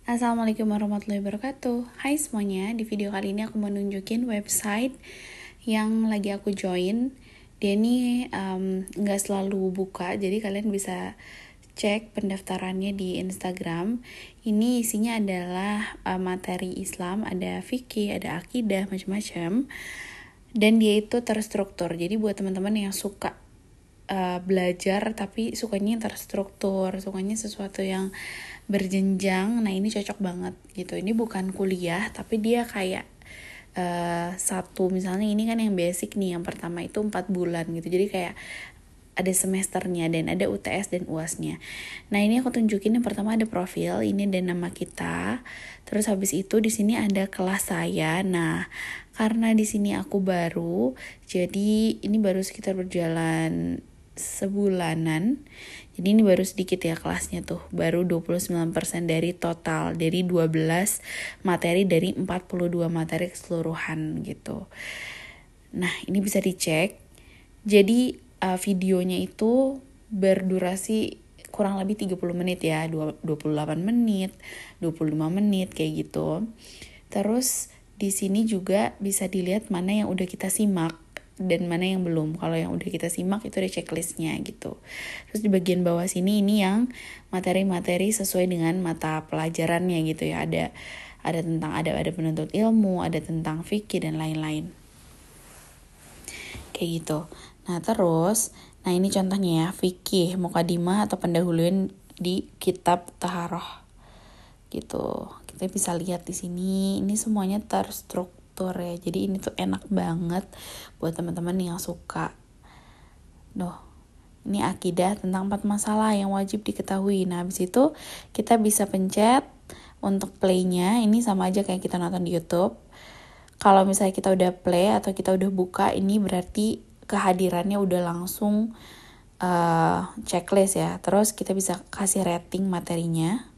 Assalamualaikum warahmatullahi wabarakatuh. Hai semuanya, di video kali ini aku mau nunjukin website yang lagi aku join. Dia ini nggak selalu buka, jadi kalian bisa cek pendaftarannya di Instagram. Ini isinya adalah materi Islam, ada fikih, ada akidah, macam-macam. Dan dia itu terstruktur, jadi buat teman-teman yang suka belajar tapi sukanya yang terstruktur, sukanya sesuatu yang berjenjang, nah ini cocok banget gitu. Ini bukan kuliah tapi dia kayak satu, misalnya ini kan yang basic nih, yang pertama itu 4 bulan gitu, jadi kayak ada semesternya dan ada UTS dan UASnya. Nah ini aku tunjukin, yang pertama ada profil, ini ada nama kita. Terus habis itu di sini ada kelas saya. Nah karena di sini aku baru, jadi ini baru sekitar berjalan sebulanan. Jadi ini baru sedikit ya kelasnya tuh, baru 29% dari total, dari 12 materi dari 42 materi keseluruhan gitu. Nah ini bisa dicek. Jadi videonya itu berdurasi kurang lebih 30 menit ya, 28 menit, 25 menit kayak gitu. Terus di sini juga bisa dilihat mana yang udah kita simak dan mana yang belum. Kalau yang udah kita simak itu ada checklistnya gitu. Terus di bagian bawah sini ini yang materi-materi sesuai dengan mata pelajarannya gitu ya. Ada tentang ada penuntut ilmu, ada tentang fikih dan lain-lain. Kayak gitu. Nah terus, nah ini contohnya ya, fikih, mukadimah atau pendahuluan di kitab taharah gitu. Kita bisa lihat di sini, ini semuanya terstruktur ya. Jadi ini tuh enak banget buat teman-teman yang suka. Ini akidah tentang 4 masalah yang wajib diketahui. Nah habis itu kita bisa pencet untuk play-nya. Ini sama aja kayak kita nonton di YouTube. Kalau misalnya kita udah play atau kita udah buka, ini berarti kehadirannya udah langsung checklist ya. Terus kita bisa kasih rating materinya.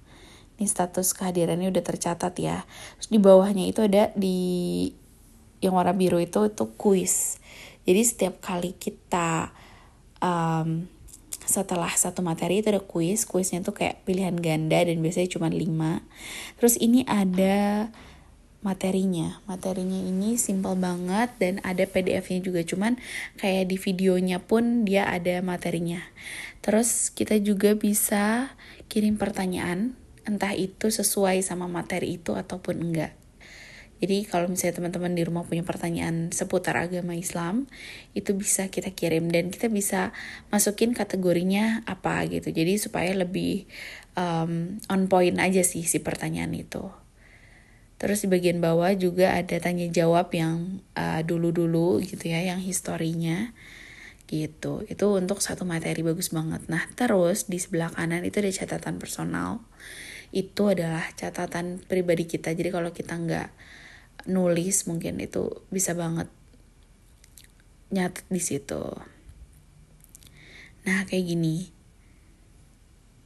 Ini status kehadirannya udah tercatat ya. Terus di bawahnya itu ada di yang warna biru itu kuis. Jadi setiap kali kita setelah satu materi itu ada kuisnya tuh kayak pilihan ganda dan biasanya cuma 5. Terus ini ada materinya ini simple banget dan ada PDF-nya juga, cuman kayak di videonya pun dia ada materinya. Terus kita juga bisa kirim pertanyaan, entah itu sesuai sama materi itu ataupun enggak. Jadi kalau misalnya teman-teman di rumah punya pertanyaan seputar agama Islam, itu bisa kita kirim dan kita bisa masukin kategorinya apa gitu. Jadi supaya lebih on point aja sih si pertanyaan itu. Terus di bagian bawah juga ada tanya jawab yang dulu-dulu gitu ya, yang historinya gitu. Itu untuk satu materi bagus banget. Nah terus di sebelah kanan itu ada catatan personal. Itu adalah catatan pribadi kita. Jadi kalau kita nggak nulis mungkin itu bisa banget nyatet di situ. Nah kayak gini.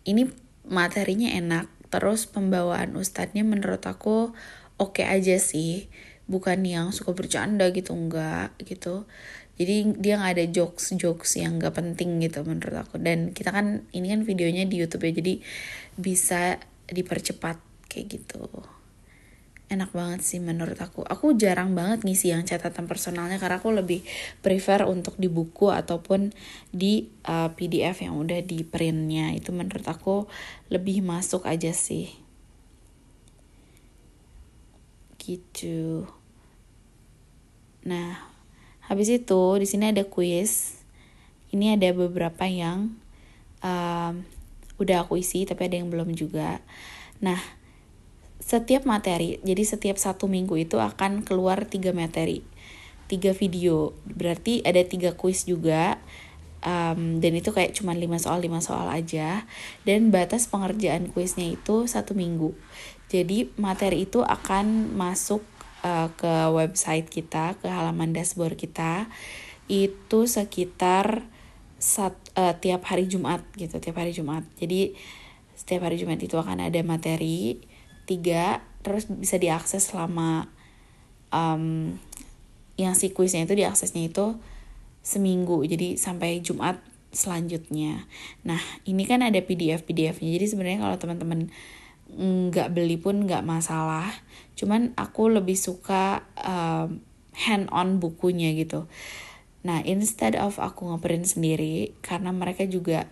Ini materinya enak. Terus pembawaan ustadznya menurut aku oke aja sih. Bukan yang suka bercanda gitu, enggak gitu. Jadi dia nggak ada jokes yang nggak penting gitu menurut aku. Dan kita kan ini kan videonya di YouTube ya, jadi bisa dipercepat kayak gitu. Enak banget sih menurut aku. Aku jarang banget ngisi yang catatan personalnya karena aku lebih prefer untuk di buku ataupun di PDF yang udah di printnya. Itu menurut aku lebih masuk aja sih. Gitu. Nah, habis itu di sini ada kuis. Ini ada beberapa yang udah aku isi tapi ada yang belum juga. Nah, setiap materi, jadi setiap 1 minggu itu akan keluar 3 materi, 3 video. Berarti ada 3 kuis juga. Dan itu kayak cuma 5 soal aja. Dan batas pengerjaan kuisnya itu 1 minggu. Jadi materi itu akan masuk ke website kita, ke halaman dashboard kita. Itu sekitar tiap hari Jumat gitu, tiap hari Jumat. Jadi setiap hari Jumat itu akan ada materi 3, terus bisa diakses selama yang si kuisnya itu diaksesnya itu seminggu, jadi sampai Jumat selanjutnya. Nah ini kan ada PDF-nya, jadi sebenarnya kalau teman-teman nggak beli pun nggak masalah. Cuman aku lebih suka hand on bukunya gitu. Nah, instead of aku ngeprint sendiri, karena mereka juga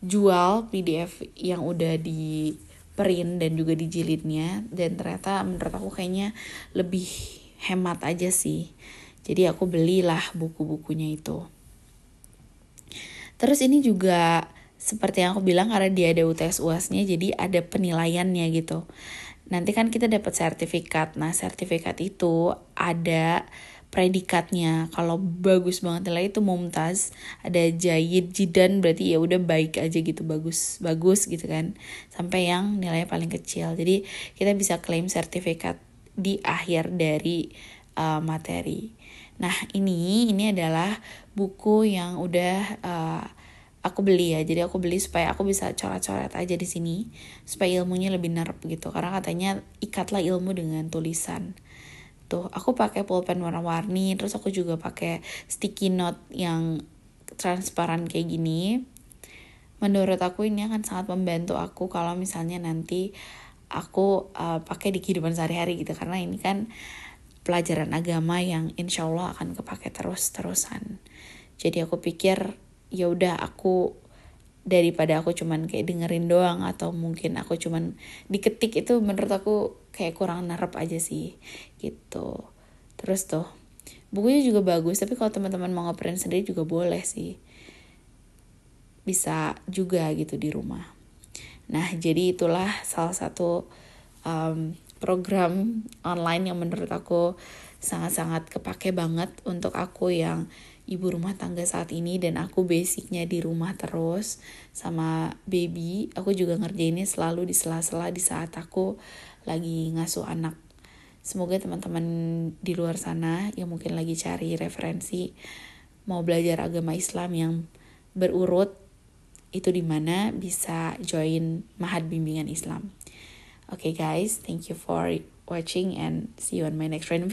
jual PDF yang udah di print dan juga dijilidnya, dan ternyata menurut aku kayaknya lebih hemat aja sih. Jadi aku belilah buku-bukunya itu. Terus ini juga seperti yang aku bilang, karena dia ada UTS UASnya, jadi ada penilaiannya gitu. Nanti kan kita dapat sertifikat. Nah, sertifikat itu ada predikatnya. Kalau bagus banget nilai itu mumtaz, ada jayid, jidan, berarti ya udah baik aja gitu, bagus gitu kan. Sampai yang nilainya paling kecil. Jadi kita bisa klaim sertifikat di akhir dari materi. Nah, ini adalah buku yang udah aku beli ya. Jadi aku beli supaya aku bisa coret-coret aja di sini, supaya ilmunya lebih nerp gitu. Karena katanya ikatlah ilmu dengan tulisan. Tuh, aku pakai pulpen warna-warni, terus aku juga pakai sticky note yang transparan kayak gini. Menurut aku ini akan sangat membantu aku kalau misalnya nanti aku pakai di kehidupan sehari-hari gitu. Karena ini kan pelajaran agama yang insya Allah akan kepake terus-terusan. Jadi aku pikir ya udah, aku daripada aku cuman kayak dengerin doang atau mungkin aku cuman diketik, itu menurut aku kayak kurang nerep aja sih gitu. Terus tuh bukunya juga bagus, tapi kalau teman-teman mau ngeprint sendiri juga boleh sih, bisa juga gitu di rumah. Nah, jadi itulah salah satu program online yang menurut aku sangat-sangat kepake banget untuk aku yang ibu rumah tangga saat ini, dan aku basicnya di rumah terus sama baby. Aku juga ngerjainnya selalu di sela-sela di saat aku lagi ngasuh anak. Semoga teman-teman di luar sana yang mungkin lagi cari referensi mau belajar agama Islam yang berurut, itu dimana bisa join Mahad Bimbingan Islam. Okay guys, thank you for watching and see you on my next random video.